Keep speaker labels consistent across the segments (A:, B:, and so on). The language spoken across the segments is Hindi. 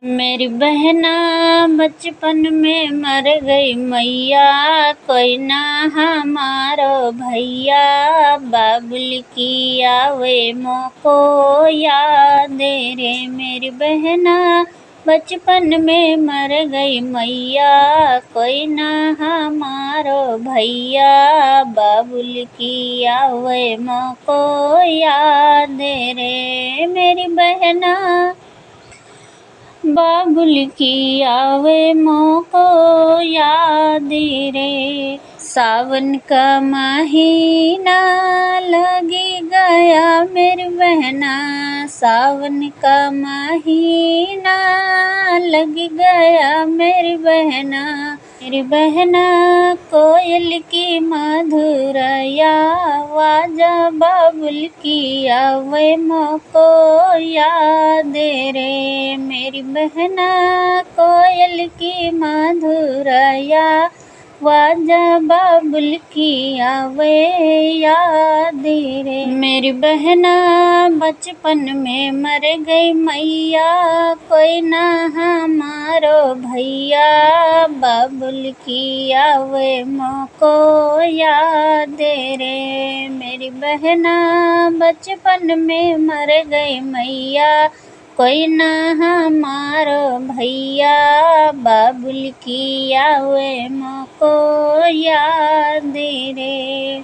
A: मेरी बहना बचपन में मर गई मैया, कोई ना हमारो भैया। बाबुल की आवे मोको याद रे। मेरी बहना बचपन में मर गई मैया, कोई ना हमारो भैया। बाबुल की आवे मोको याद रे। मेरी बहना बाबुल की आवे मोको याद रे। सावन का महीना लगी गया मेरी बहना, सावन का महीना लग गया मेरी बहना। मेरी बहना कोयल की मधुर आवाज़, बाबुल की आवे मोको याद रे। मेरी बहना कोयल की मधुर आवाज़, बाबुल की आवे याद रे। मेरी बहना बचपन में मर गई मैया, कोई ना हमारो भैया। बाबुल की आवे मोको याद रे। मेरी बहना बचपन में मर गई मैया, कोई ना हमारो भैया। बाबुल की आवे मोको याद रे।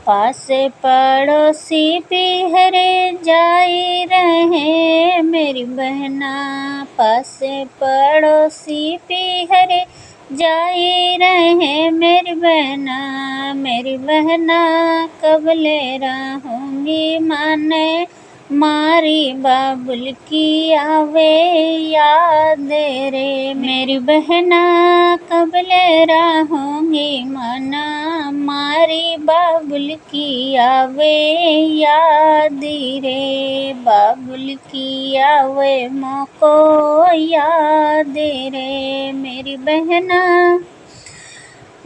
A: पास पड़ोसी पिहरे जाई रहे मेरी बहना, पास पड़ोसी पिहरे जाई रहे मेरी बहना। मेरी बहना कब ले रहूँगी माने मारी, बाबुल की आवे याद रे। मेरी बहना कब ले रहूँगी मना मारी, बाबुल की आवे याद रे। बाबुल की आवे मोको याद रे। मेरी बहना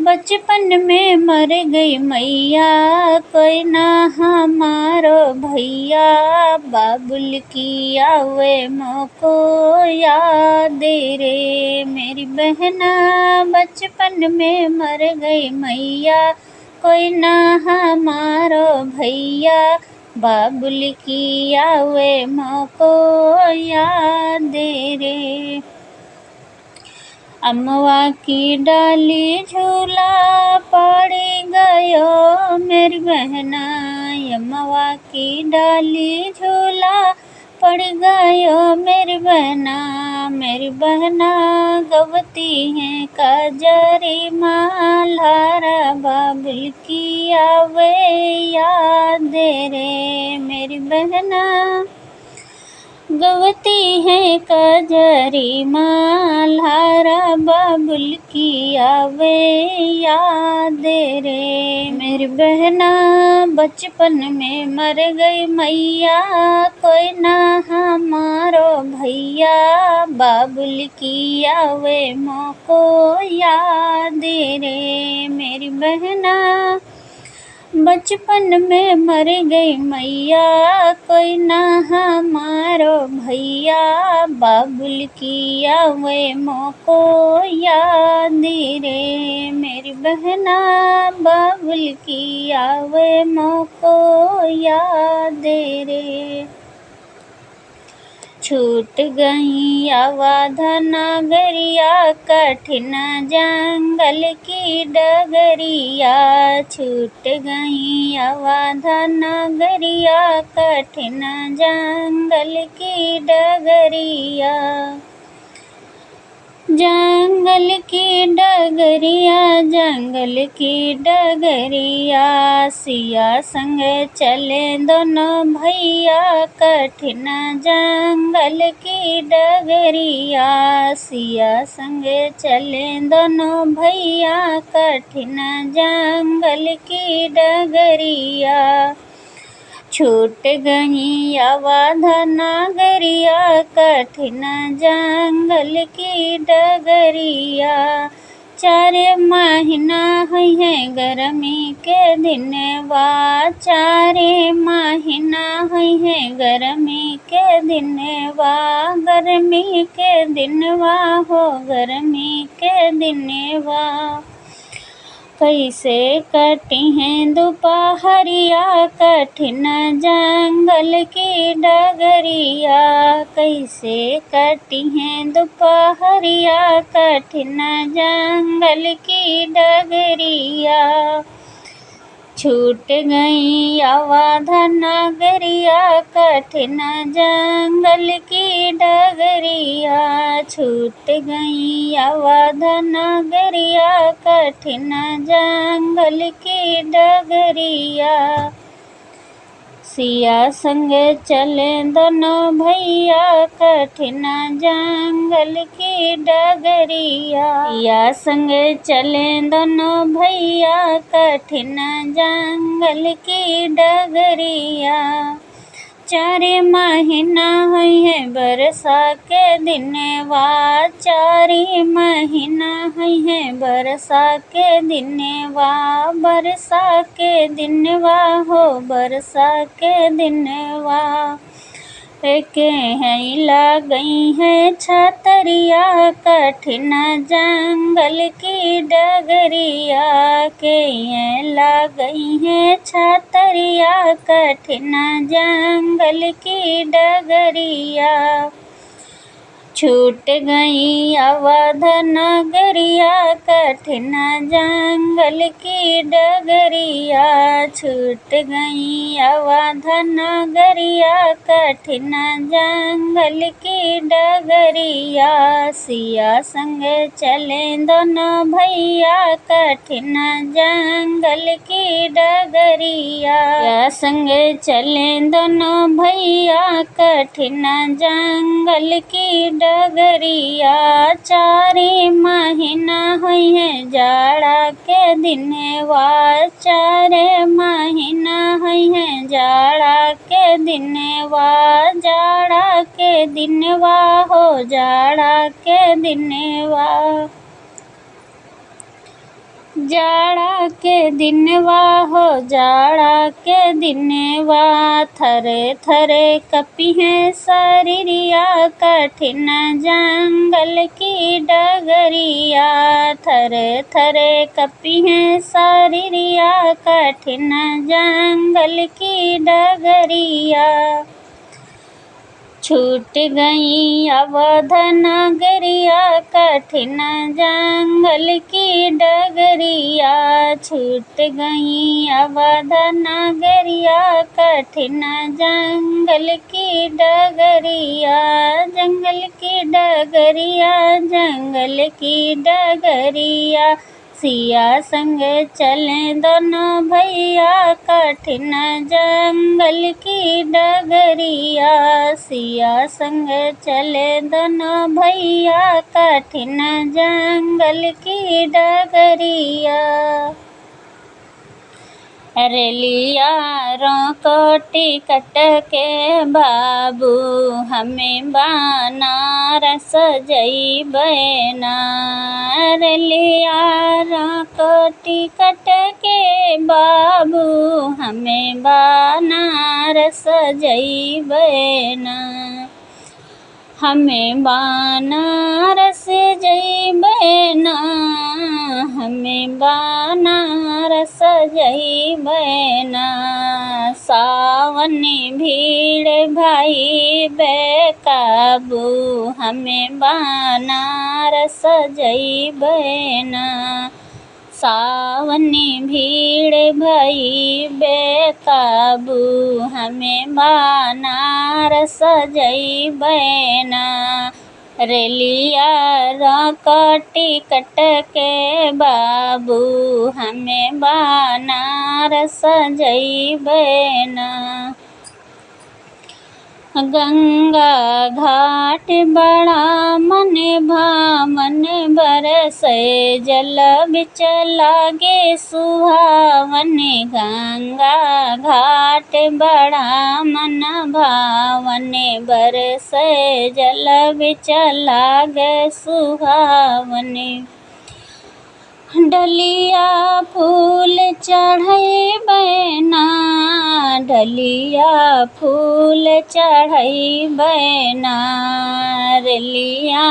A: बचपन में मर गई मैया, कोई ना हमारो भैया। बाबुल की आवे मोको याद रे। मेरी बहना बचपन में मर गई मैया, कोई ना हमारो भैया। बाबुल की आवे मोको याद रे। अमवा की डाली झूला पड़ गयो मेरी बहना, अमवा की डाली झूला पड़ गयो मेरी बहना। मेरी बहना गवती है कजरी मालारा, बाबुल की आवे याद रे। मेरी बहना गवती है कजरी मालारा, बाबुल की आवे याद रे। मेरी बहना बचपन में मर गई मैया, कोई ना हमारो भैया। बाबुल की आवे मोको याद रे। मेरी बहना बचपन में मर गई मैया, कोई ना हमारो भैया। बाबुल की आवे मोको याद रे। मेरी बहना बाबुल की आवे मोको याद रे। छूट गई अवध नगरिया, कठिन जंगल की डगरिया। छूट गई अवध नगरिया, कठिन जंगल की डगरिया। जंगल की डगरिया, जंगल की डगरिया। सिया संग चले दोनों भैया, कठिन जंगल की डगरिया। सिया संग चले दोनों भैया, कठिन जंगल की डगरिया। छूट गई अवध नगरिया, कठिन जंगल की डगरिया। चार महीना है गर्मी के दिनवा, चार महीना है गर्मी के दिनवा, गर्मी के दिनवा हो गर्मी के दिनवा। कैसे कटी हैं दोपहरिया कठिन जंगल की डगरिया, कैसे कटी हैं दोपहरिया कठिन जंगल की डगरिया। छूट गई अवध नगरिया कठिन जंगल की डगरिया, छूट गई अवध नगरिया कठिन जंगल की डगरिया। सिया संग चले दोनों भैया कठिन जंगल की डगरिया, सिया संग चले दोनों भैया कठिन जंगल की डगरिया। चार महीना है बरसा के दिनवा, चार महीना है बरसा के दिनवा, बरसा के दिनवा हो बरसा के दिनवा। के हैं गई है छतरिया कठिन जंगल की डगरिया, के गई है छतरिया कठिन जंगल की डगरिया। छूट गई अवध नगरिया कठिन जंगल की डगरिया, छूट गई अवध नगरिया कठिन जंगल की डगरिया। सिया संग चले दोनों भैया कठिन जंगल की डगरिया, सिया संग चले दोनों भैया कठिन जंगल की डगरिया। चार महीना है जाड़ा के दिनवा, चार महीना है जाड़ा के दिनवा, जाड़ा के दिनवा हो जाड़ा के दिनवा। जाड़ा के दिनवा हो जाड़ा के दिनवा, थरे थरे कपी है शरीरिया कठिन जंगल की डगरिया, थरे थरे कपी है शरीरिया कठिन जंगल की डगरिया। छूट गई अवध नगरिया कठिन जंगल की डगरिया, छूट गई अवध नगरिया कठिन जंगल की डगरिया। जंगल की डगरिया जंगल की डगरिया, सिया संग चले दोनों भैया कठिन जंगल की डगरिया, सिया संग चले दोनों भैया कठिन जंगल की डगरिया। रेलिया रोकोटी कट के बाबू हमें बनारस जइबै ना, रेलिया रोकोटी कट के बाबू हमें बनारस जइबै ना, हमें बनारस जइबै ना, हमें बनारस जइबै ना। सावन भीड़ भाई बेकाबू हमें बनारस जइबै ना, सावन भीड़ भई बेकाबू हमें बनारस जइबै ना। रेलिया रोकोटी कट के बाबू हमें बनारस जइबै ना। गंगा घाट बड़ा मन भावन बरसे जल बिच लागे सुहावन, गंगा घाट बड़ा मन भावन बरसे जल बिच लागे सुहावन। डलिया फूल चढ़ैबैना, डलिया फूल चढ़ैबैना, रेलिया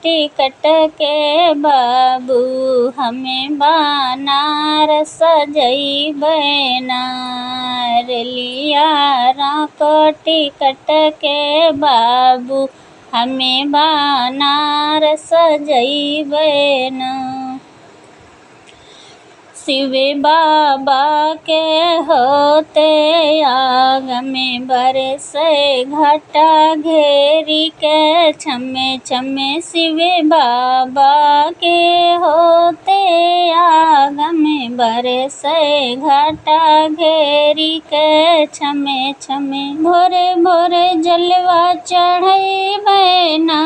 A: टिकट के बाबू हमें बनारस जइबैना, रेलिया टिकट के बाबू हमें बनारस जइबैना। शिव बाबा के होते आगमे बरसे घटा घेरी के छमे छमे, शिव बाबा के होते आगमे बरसे घटा घेरी के छमे छमे, भोरे भोरे जलवा चढ़ैबैना,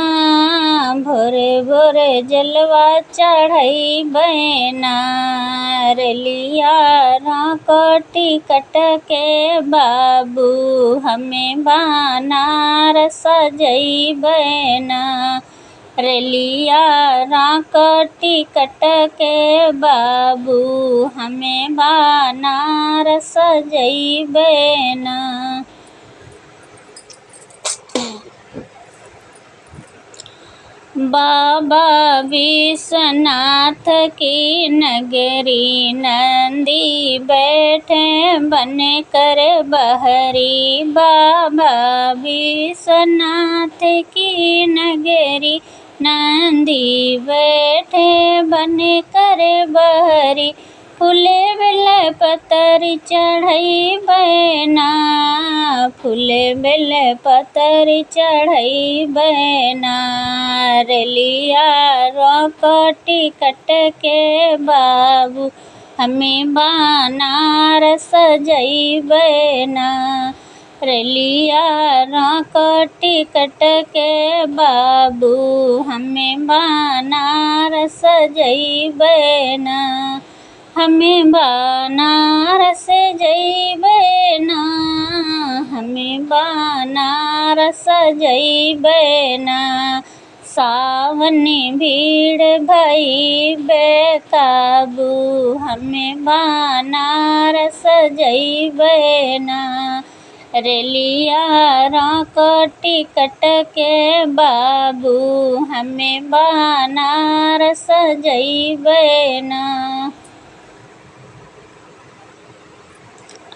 A: भोरे भोरे जलवा चढ़ैबैना, रेलिया टिकट के बाबू हमें बनारस जइबैना, रेलिया टिकट के बाबू हमें बनारस जइबैना। बाबा विश्वनाथ की नगरी नंदी बैठे बन कर बहरी, बाबा विश्वनाथ की नगरी नंदी बैठे बन कर बहरी, फूले बेल पतर चढ़ैबैना, फूले बेल पतर चढ़ैबैना, रेलिया टिकट के बाबू हमें बनारस जइबैना, रेलिया टिकट के बाबू हमें बनारस जइबैना, हमें बनारस जइबैना, हमें बनारस जइबैना, सावन भीड़ भई बेकाबू हमें बनारस जइबैना, रेलिया टिकट के बाबू हमें बनारस जइबैना।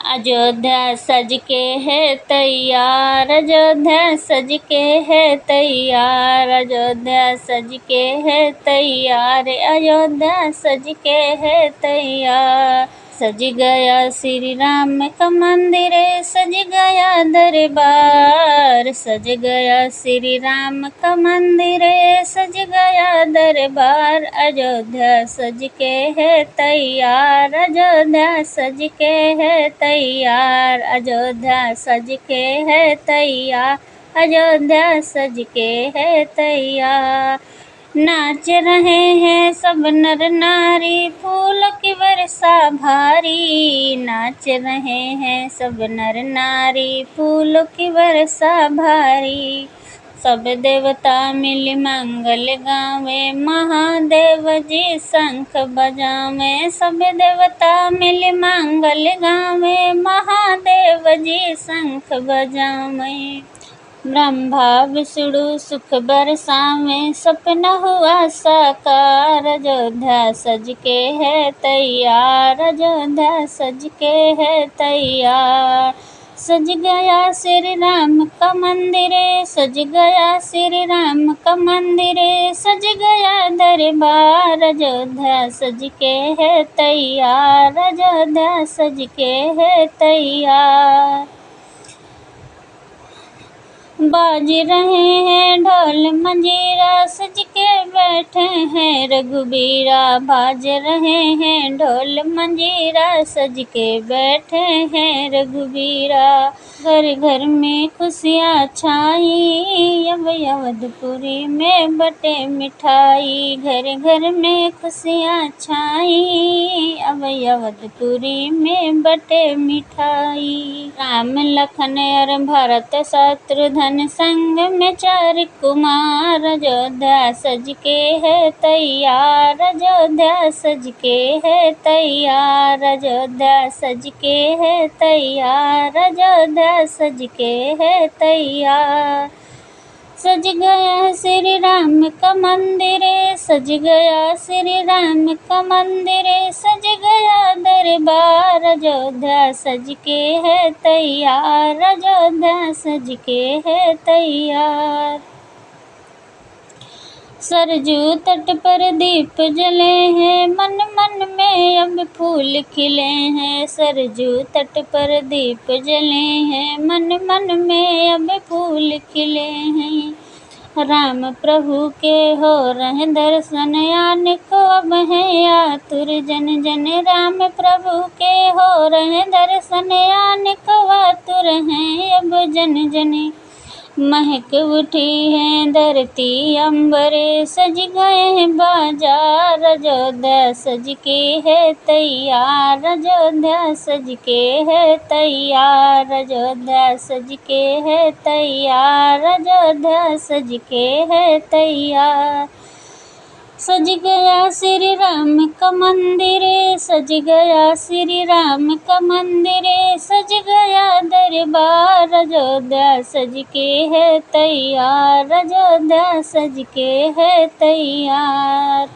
A: अयोध्या सज के है तैयार, अयोध्या सज के है तैयार, अयोध्या सज के है तैयार, अयोध्या सज के है तैयार, सज गया श्री राम का मंदिर, सज गया दरबार, सज गया श्री राम का मंदिर, सज गया दरबार, अयोध्या सज के है तैयार, अयोध्या सज के है तैयार, अयोध्या सज के है तैयार, अयोध्या सज के है तैयार, नाच रहे हैं सब नर नारी फूलों की वर्षा भारी, नाच रहे हैं सब नर नारी फूलों की वर्षा भारी, सब देवता मिल मंगल गावे, महादेव जी शंख बजावे, सब देवता मिल मंगल गावे, महादेव जी शंख बजावे, ब्रह्मा विष्णु सुख बरसावे, सपना हुआ साकार, अयोध्या सज के है तैयार, अयोध्या सज के है तैयार, सज गया श्री राम का मंदिर, सज गया श्री राम का मंदिर, सज गया दरबार, अयोध्या सज के है तैयार, अयोध्या सज के है तैयार, बाज रहे हैं ढोल मंजीरा, सज के बैठे हैं रघुबीरा, बाज रहे हैं ढोल मंजीरा, सज के बैठे हैं रघुबीरा, घर घर में खुशियाँ छाई, अब अवधपुरी में बटे मिठाई, घर घर में खुशियाँ छाई, अब अवधपुरी में बटे मिठाई, राम लखन और भरत शत्रुघ्न संग में चार कुमार, अयोध्या सज के है तैयार, अयोध्या सज के है तैयार, अयोध्या सज के है तैयार, अयोध्या सज के है तैयार। सज गया श्री राम का मंदिर, सज गया श्री राम का मंदिर, सज गया दरबार, अयोध्या सज के है तैयार, अयोध्या सज के है तैयार। सरजू तट पर दीप जले हैं, मन मन में अब फूल खिले हैं, सरजू तट पर दीप जले हैं, मन मन में अब फूल खिले हैं। राम प्रभु के हो रहे दर्शन, आने को अब है आतुर जन जन, राम प्रभु के हो रहे दर्शन, आने को आतुर हैं अब जन जन। महक उठी है धरती अंबरे, सज गए हैं बाजार, अयोध्या सज के है तैयार, अयोध्या सज के है तैयार, अयोध्या सज के है तैयार, अयोध्या सज के है तैयार। सज गया श्री राम का मंदिर, सज गया श्री राम का मंदिर, सज गया दरबार, अयोध्या सज के है तैयार, अयोध्या सज के है तैयार।